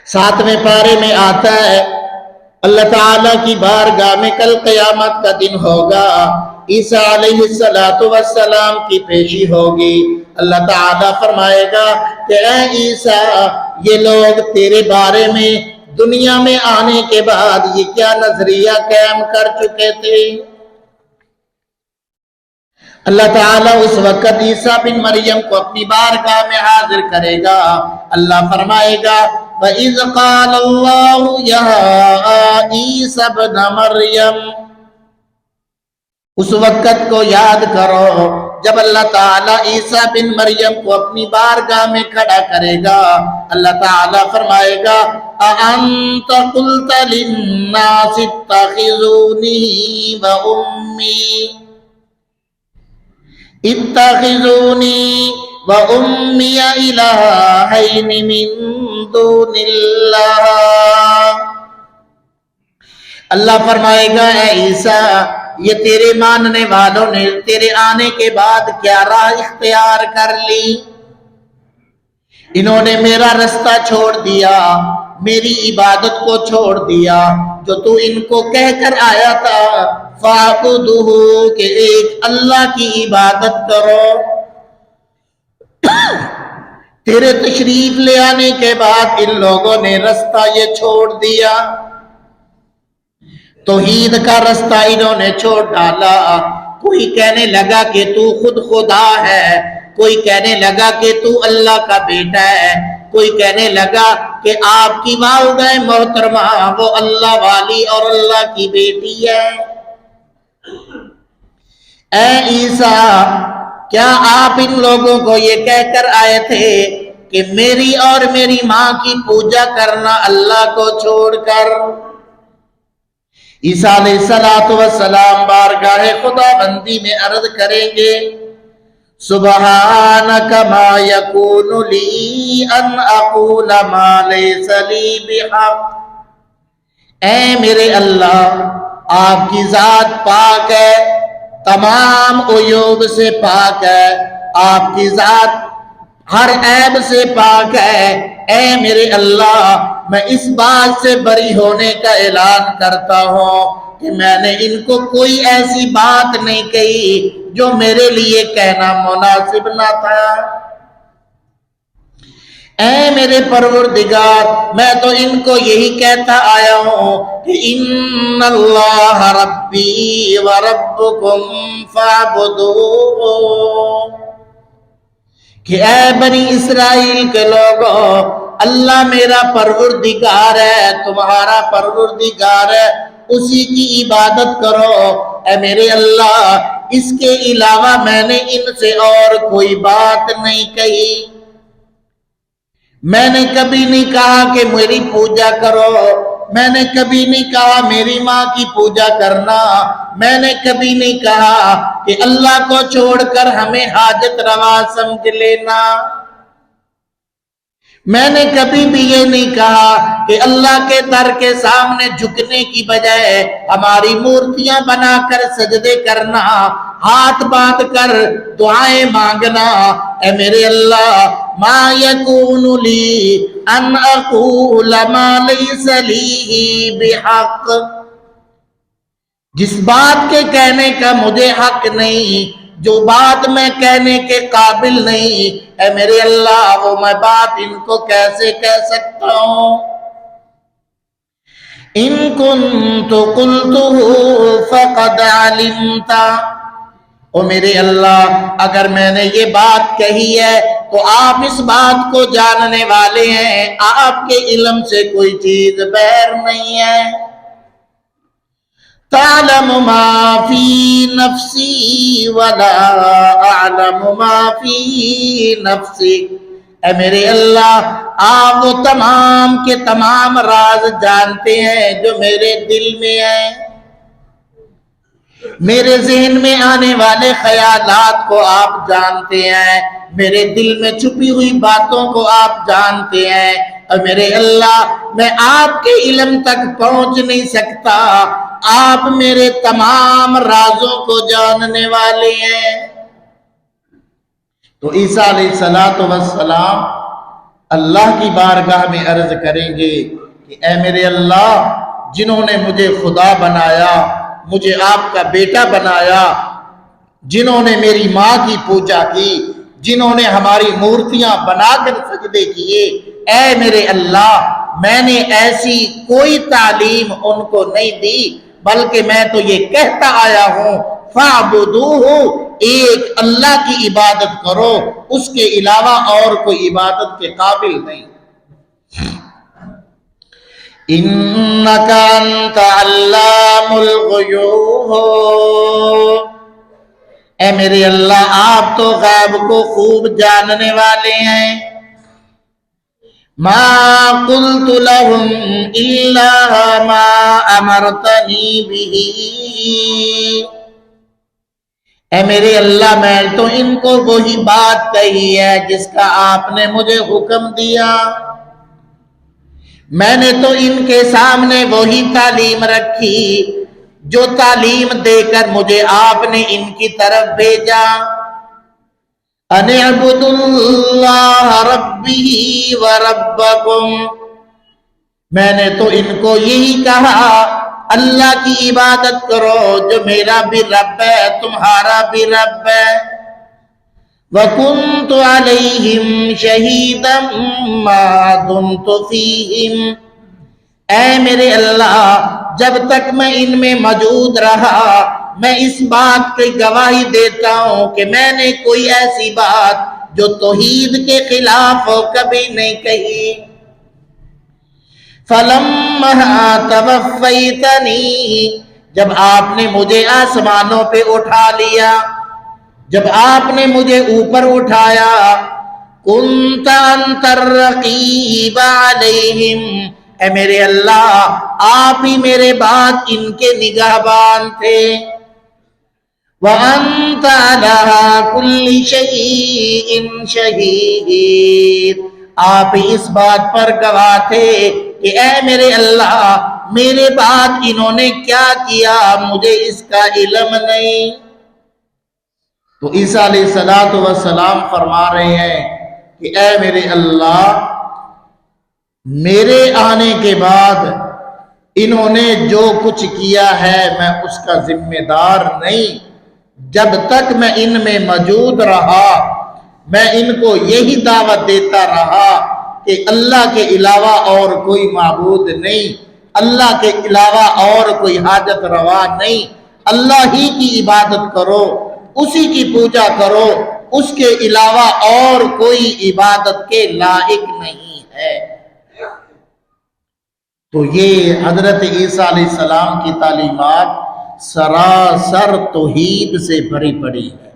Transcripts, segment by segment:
7वें पारे में आता है अल्लाह ताला की बारगाह में कल क़यामत का दिन होगा, ईसा अलैहिस्सलातु वस्सलाम की पेशी होगी। अल्लाह ताला फरमाएगा कि ऐ ईसा, ये लोग तेरे बारे में दुनिया में आने के बाद ये क्या नजरिया कायम कर चुके थे। अल्लाह ताला उस वक्त ईसा बिन मरियम को अपनी बारगाह में हाजिर करेगा। अल्लाह फरमाएगा वइज़ क़ाल अल्लाहु या ईसा इब्न मरियम, उस वक्त को याद करो जब अल्लाह ताला ईसा बिन मरियम को अपनी बारगाह में खड़ा करेगा। अल्लाह ताला फरमाएगा अअंत क़ुल्त लिन्नासि इत्तख़िज़ूनी व उम्मी इत्तख़िज़ूनी व उम्मी इलाहैनि मिन दूनिल्लाह। अल्लाह फरमाएगा ऐ ईसा, ये तेरे मानने वालों ने तेरे आने के बाद क्या राह इख्तियार कर ली। इन्होंने मेरा रास्ता छोड़ दिया, मेरी इबादत को छोड़ दिया। जो तू इनको कहकर आया था फ़अबुदुहु, कि एक अल्लाह की इबादत करो, तेरे तशरीफ ले आने के बाद इन लोगों ने रास्ता ये छोड़ दिया, तौहीद का रास्ता इन्होंने छोड़ डाला। कोई कहने लगा कि तू खुद खुदा है, कोई कहने लगा कि तू अल्लाह का बेटा है, कोई कहने लगा कि आपकी वालिदा मोहतरमा वो अल्लाह वाली और अल्लाह की बेटी है। ऐ ईसा, क्या आप इन लोगों को ये कहकर आए थे कि मेरी और मेरी माँ की पूजा करना अल्लाह को छोड़कर। ईसा अलैहिस्सलातु वस्सलाम बारगाह खुदाबंदी में अर्ज करेंगे सुब्हानक मा यकूनु ली अन अक़ूल मा लैसा ली बिहक़। ऐ मेरे अल्लाह, आपकी जात पाक है, तमाम उयूब से पाक है, आपकी जात हर ऐब से पाक है। ऐ मेरे अल्लाह, मैं इस बात से बरी होने का ऐलान करता हूँ कि मैंने इनको कोई ऐसी बात नहीं कही जो मेरे लिए कहना मुनासिब ना था। ऐ मेरे परवरदिगार, मैं तो इनको यही कहता आया हूँ कि इन्नल्लाह रब्बी व रब्बुकुम फ़अबुदूहु, कि ऐ बनी इसराइल के लोगों, अल्लाह मेरा परवरदिगार है, तुम्हारा परवरदिगार है, उसी की इबादत करो। ऐ मेरे अल्लाह, इसके अलावा मैंने इनसे और कोई बात नहीं कही। मैंने कभी नहीं कहा कि मेरी पूजा करो, मैंने कभी नहीं कहा मेरी माँ की पूजा करना, मैंने कभी नहीं कहा कि अल्लाह को छोड़कर हमें हाजत रवा समझ लेना। मैंने कभी भी ये नहीं कहा कि अल्लाह के दर के सामने झुकने की बजाय हमारी मूर्तियां बनाकर सजदे करना, हाथ बांध कर दुआएं मांगना। ऐ मेरे अल्लाह, मा यकूनु ली अन अक़ूल मा लैसा ली बिहक़, जिस बात के कहने का मुझे हक नहीं, जो बात मैं कहने के काबिल नहीं, ऐ मेरे अल्लाह, वो मैं बात इनको कैसे कह सकता हूँ। इन कुन्तु क़ुल्तुहु फ़क़द अलिमता, ओ मेरे अल्लाह, अगर मैंने ये बात कही है तो आप इस बात को जानने वाले हैं, आपके इल्म से कोई चीज बाहर नहीं है। तालमु मा फी नफ्सी वला अअलमु मा फी नफ्सिक, ऐ मेरे अल्लाह, आप वो तमाम के तमाम राज जानते हैं जो मेरे दिल में है। मेरे ज़हन में आने वाले ख्यालात को आप जानते हैं, मेरे दिल में छुपी हुई बातों को आप जानते हैं। और मेरे अल्लाह, मैं आपके इल्म तक पहुंच नहीं सकता, आप मेरे तमाम राजों को जानने वाले हैं। तो ईसा अलैहिस्सलातु वस्सलाम اللہ کی بارگاہ میں عرض کریں گے کہ اے میرے اللہ، جنہوں نے مجھے خدا بنایا، مجھے آپ کا بیٹا بنایا، جنہوں نے میری ماں کی پوجا کی، جنہوں نے ہماری مورتیاں بنا کر سجدے کیے، اے میرے اللہ، میں نے ایسی کوئی تعلیم ان کو نہیں دی، بلکہ میں تو یہ کہتا آیا ہوں فَاعْبُدُوهُ، ایک اللہ کی عبادت کرو، اس کے علاوہ اور کوئی عبادت کے قابل نہیں۔ إِنَّكَ أَنْتَ عَلَّامُ الْغُيُوبِ، اے میرے اللہ آپ تو غیب کو خوب جاننے والے ہیں۔ مَا قُلْتُ لَهُمْ إِلَّا مَا أَمَرْتَنِي بِهِ، اے میرے اللہ میں تو ان کو وہی بات کہی ہے جس کا آپ نے مجھے حکم دیا، میں نے تو ان کے سامنے وہی تعلیم رکھی جو تعلیم دے کر مجھے آپ نے ان کی طرف بھیجا۔ ان اعبدوا اللہ ربی وربکم، میں نے تو ان کو یہی کہا اللہ کی عبادت کرو جو میرا بھی رب ہے تمہارا بھی رب ہے۔ وَكُنْتُ عَلَيْهِمْ شَهِيدًا مَا دُمْتُ فِيهِمْ، اے میرے اللہ جب تک میں ان میں موجود رہا میں اس بات کی گواہی دیتا ہوں کہ میں نے کوئی ایسی بات جو توحید کے خلاف ہو کبھی نہیں کہی۔ فَلَمَّا تَوَفَّيْتَنِي، جب آپ نے مجھے آسمانوں پہ اٹھا لیا، جب آپ نے مجھے اوپر اٹھایا، كُنْتَ أَنْتَ الرَّقِيبَ عَلَيْهِمْ، اے میرے اللہ آپ ہی میرے بعد ان کے نگہبان تھے۔ وَأَنْتَ عَلَىٰ كُلِّ شَيْءٍ شَهِيدٌ، آپ ہی اس بات پر گواہ تھے کہ اے میرے اللہ میرے بعد انہوں نے کیا کیا مجھے اس کا علم نہیں۔ تو عیسیٰ علیہ السلام فرما رہے ہیں کہ اے میرے اللہ میرے آنے کے بعد انہوں نے جو کچھ کیا ہے میں اس کا ذمہ دار نہیں، جب تک میں ان میں موجود رہا میں ان کو یہی دعوت دیتا رہا کہ اللہ کے علاوہ اور کوئی معبود نہیں، اللہ کے علاوہ اور کوئی حاجت روا نہیں، اللہ ہی کی عبادت کرو، اسی کی پوجا کرو، اس کے علاوہ اور کوئی عبادت کے لائق نہیں ہے۔ تو یہ حضرت عیسیٰ علیہ السلام کی تعلیمات سراسر توحید سے بھری پڑی ہے۔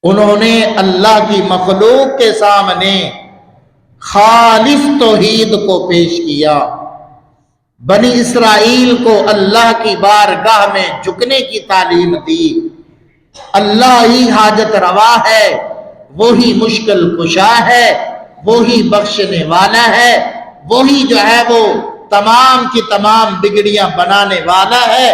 انہوں نے اللہ کی مخلوق کے سامنے خالص توحید کو پیش کیا، بنی اسرائیل کو اللہ کی بارگاہ میں جھکنے کی تعلیم دی۔ اللہ ہی حاجت روا ہے، وہی مشکل کشا ہے، وہی بخشنے والا ہے، وہی جو ہے وہ تمام کی تمام بگڑیاں بنانے والا ہے۔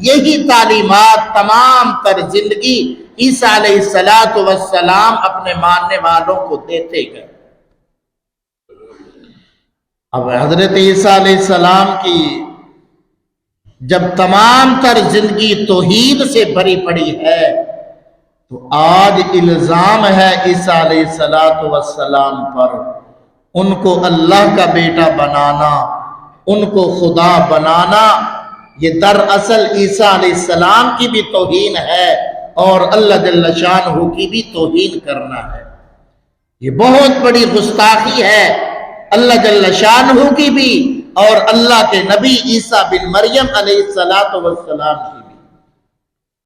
یہی تعلیمات تمام تر زندگی عیسیٰ علیہ السلام اپنے ماننے والوں کو دیتے گئے۔ اب حضرت عیسیٰ علیہ السلام کی جب تمام تر زندگی توحید سے بھری پڑی ہے تو آج الزام ہے عیسیٰ علیہ السلام پر، ان کو اللہ کا بیٹا بنانا، ان کو خدا بنانا، یہ دراصل عیسیٰ علیہ السلام کی بھی توہین ہے اور اللہ جل شانہ کی بھی توہین کرنا ہے۔ یہ بہت بڑی گستاخی ہے اللہ جل شانہ کی بھی اور اللہ کے نبی عیسیٰ بن مریم علیہ السلام کی۔